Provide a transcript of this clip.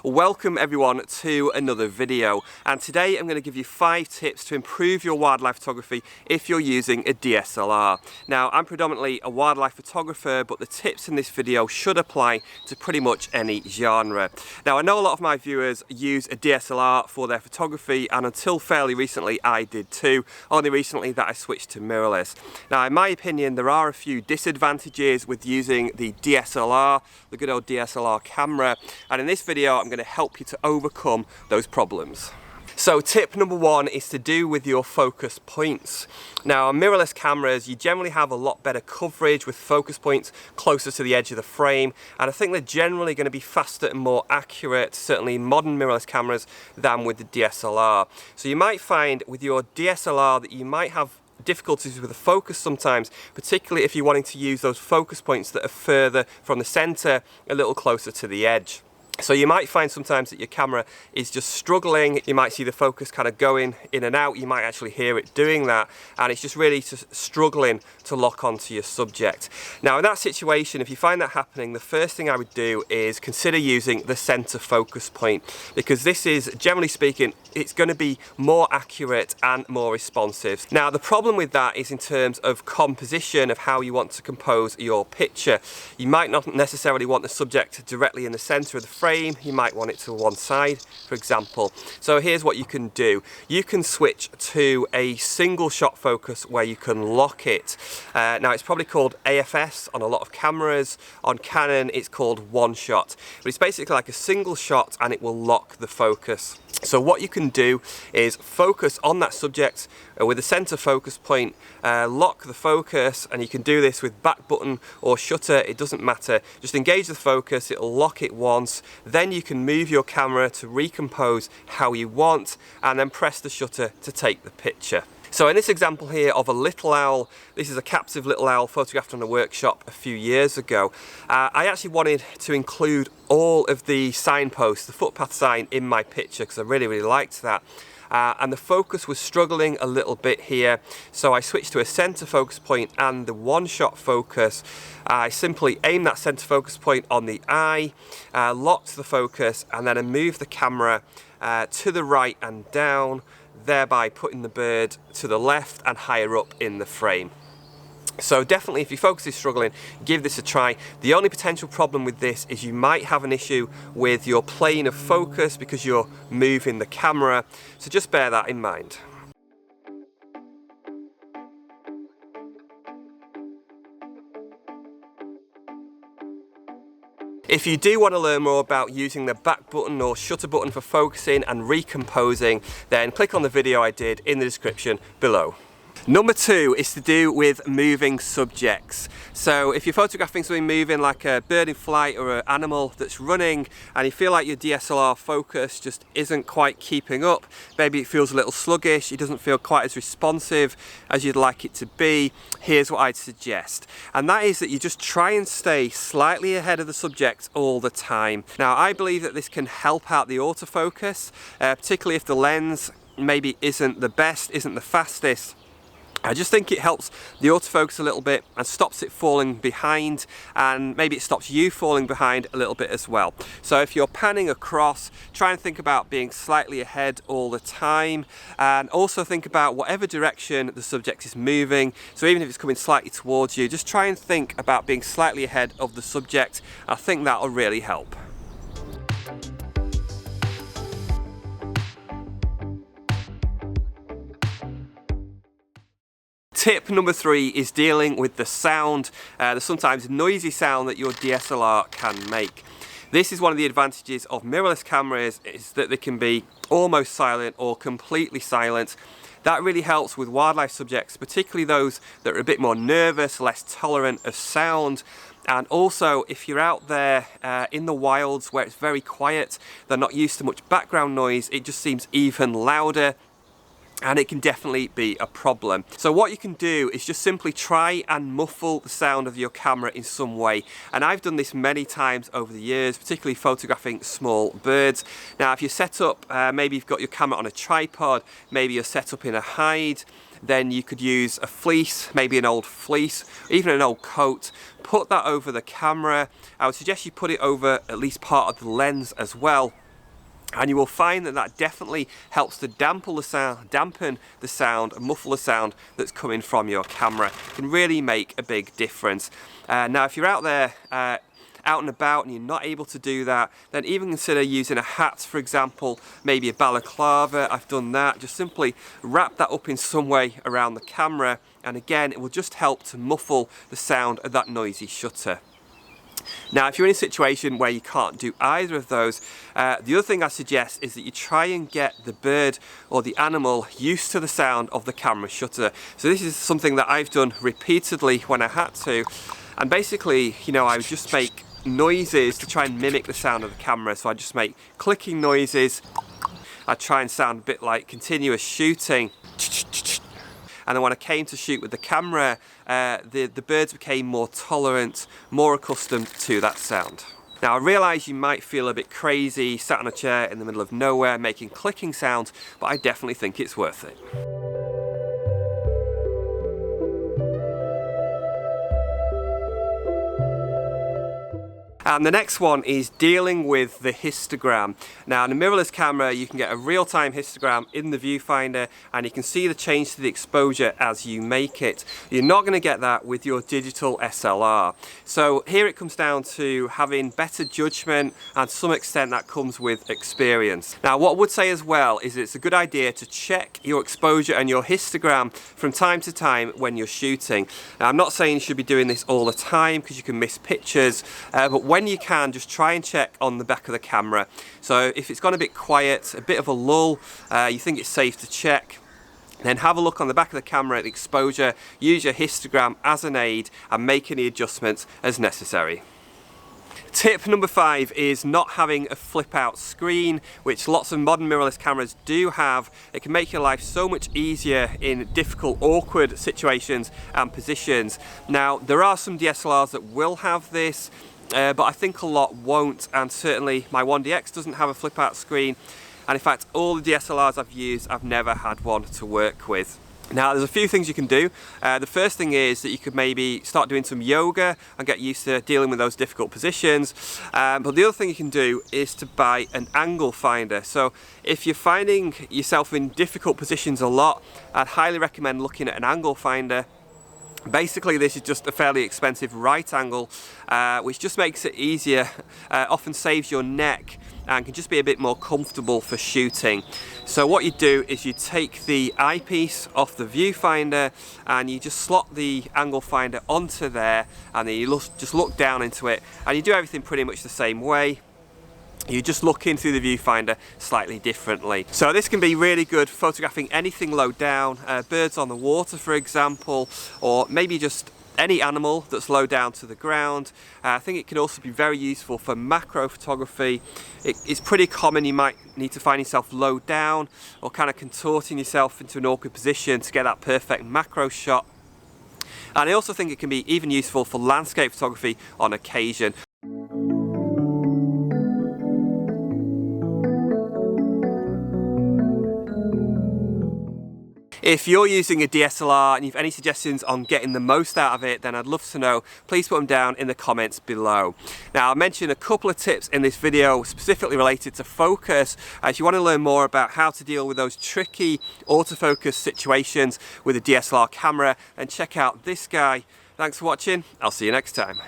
Welcome everyone to another video, and today I'm going to give you 5 tips to improve your wildlife photography if you're using a DSLR. Now, I'm predominantly a wildlife photographer, but the tips in this video should apply to pretty much any genre. Now, I know a lot of my viewers use a DSLR for their photography, and until fairly recently I did too, only recently that I switched to mirrorless. Now, in my opinion, there are a few disadvantages with using the DSLR, the good old DSLR camera, and in this video I'm going to help you to overcome those problems. So tip number 1 is to do with your focus points. Now, on mirrorless cameras, you generally have a lot better coverage with focus points closer to the edge of the frame, and I think they're generally going to be faster and more accurate, certainly modern mirrorless cameras, than with the DSLR. So you might find with your DSLR that you might have difficulties with the focus sometimes, particularly if you're wanting to use those focus points that are further from the center, a little closer to the edge. So you might find sometimes that your camera is just struggling. You might see the focus kind of going in and out. You might actually hear it doing that, and it's just really just struggling to lock onto your subject. Now, in that situation, if you find that happening, the first thing I would do is consider using the center focus point, because this is, generally speaking, it's going to be more accurate and more responsive. Now, the problem with that is in terms of composition of how you want to compose your picture. You might not necessarily want the subject directly in the center of the frame. You might want it to one side, for example. So here's what you can do. You can switch to a single shot focus where you can lock it. Now, it's probably called AFS on a lot of cameras. On Canon, it's called one shot. But it's basically like a single shot and it will lock the focus. So what you can do is focus on that subject with a center focus point, lock the focus, and you can do this with back button or shutter, it doesn't matter. Just engage the focus, it'll lock it once, then you can move your camera to recompose how you want, and then press the shutter to take the picture. So in this example here of a little owl, this is a captive little owl photographed on a workshop a few years ago. I actually wanted to include all of the signposts, the footpath sign, in my picture because I really liked that. And the focus was struggling a little bit here, so I switched to a center focus point and the one-shot focus. I simply aimed that center focus point on the eye, locked the focus, and then I moved the camera to the right and down, thereby putting the bird to the left and higher up in the frame. So definitely, if your focus is struggling, give this a try. The only potential problem with this is you might have an issue with your plane of focus because you're moving the camera, so just bear that in mind. If you do want to learn more about using the back button or shutter button for focusing and recomposing, then click on the video I did in the description below. Number 2 is to do with moving subjects. So if you're photographing something moving like a bird in flight or an animal that's running, and you feel like your DSLR focus just isn't quite keeping up, maybe it feels a little sluggish, it doesn't feel quite as responsive as you'd like it to be, here's what I'd suggest. And that is that you just try and stay slightly ahead of the subject all the time. Now, I believe that this can help out the autofocus, particularly if the lens maybe isn't the best, isn't the fastest. I just think it helps the autofocus a little bit and stops it falling behind, and maybe it stops you falling behind a little bit as well. So if you're panning across, try and think about being slightly ahead all the time, and also think about whatever direction the subject is moving. So even if it's coming slightly towards you, just try and think about being slightly ahead of the subject. I think that'll really help. Tip number 3 is dealing with the sound, the sometimes noisy sound that your DSLR can make. This is one of the advantages of mirrorless cameras, is that they can be almost silent or completely silent. That really helps with wildlife subjects, particularly those that are a bit more nervous, less tolerant of sound. And also, if you're out there in the wilds where it's very quiet, they're not used to much background noise, it just seems even louder, and it can definitely be a problem. So what you can do is just simply try and muffle the sound of your camera in some way, and I've done this many times over the years, particularly photographing small birds. Now, if you're set up, maybe you've got your camera on a tripod, maybe you're set up in a hide, then you could use a fleece, maybe an old fleece, even an old coat. Put that over the camera. I would suggest you put it over at least part of the lens as well. And you will find that that definitely helps to dampen the sound and muffle the sound that's coming from your camera. It can really make a big difference. Now if you're out there out and about and you're not able to do that, then even consider using a hat, for example, maybe a balaclava. I've done that. Just simply wrap that up in some way around the camera, and again it will just help to muffle the sound of that noisy shutter. Now if you're in a situation where you can't do either of those, the other thing I suggest is that you try and get the bird or the animal used to the sound of the camera shutter. So this is something that I've done repeatedly when I had to, and basically, you know, I would just make noises to try and mimic the sound of the camera. So I just make clicking noises. I try and sound a bit like continuous shooting. And then when I came to shoot with the camera, the birds became more tolerant, more accustomed to that sound. Now I realise you might feel a bit crazy, sat on a chair in the middle of nowhere making clicking sounds, but I definitely think it's worth it. And the next one is dealing with the histogram. Now in a mirrorless camera you can get a real-time histogram in the viewfinder and you can see the change to the exposure as you make it. You're not going to get that with your digital SLR. So here it comes down to having better judgment, and to some extent that comes with experience. Now what I would say as well is it's a good idea to check your exposure and your histogram from time to time when you're shooting. Now I'm not saying you should be doing this all the time because you can miss pictures, but when you can, just try and check on the back of the camera. So if it's gone a bit quiet, a bit of a lull, you think it's safe to check, then have a look on the back of the camera at the exposure, use your histogram as an aid and make any adjustments as necessary. Tip number 5 is not having a flip out screen, which lots of modern mirrorless cameras do have. It can make your life so much easier in difficult, awkward situations and positions. Now there are some DSLRs that will have this, but I think a lot won't, and certainly my 1DX doesn't have a flip out screen, and in fact all the DSLRs I've used I've never had one to work with. Now there's a few things you can do. The first thing is that you could maybe start doing some yoga and get used to dealing with those difficult positions, but the other thing you can do is to buy an angle finder. So if you're finding yourself in difficult positions a lot, I'd highly recommend looking at an angle finder. Basically this is just a fairly expensive right angle, which just makes it easier, often saves your neck and can just be a bit more comfortable for shooting. So what you do is you take the eyepiece off the viewfinder and you just slot the angle finder onto there, and then you just look down into it, and you do everything pretty much the same way. You just look in through the viewfinder slightly differently. So this can be really good photographing anything low down, birds on the water for example, or maybe just any animal that's low down to the ground. I think it can also be very useful for macro photography. It's pretty common you might need to find yourself low down or kind of contorting yourself into an awkward position to get that perfect macro shot. And I also think it can be even useful for landscape photography on occasion. If you're using a DSLR and you have any suggestions on getting the most out of it, then I'd love to know. Please put them down in the comments below. Now, I mentioned a couple of tips in this video specifically related to focus. If you want to learn more about how to deal with those tricky autofocus situations with a DSLR camera, then check out this guy. Thanks for watching. I'll see you next time.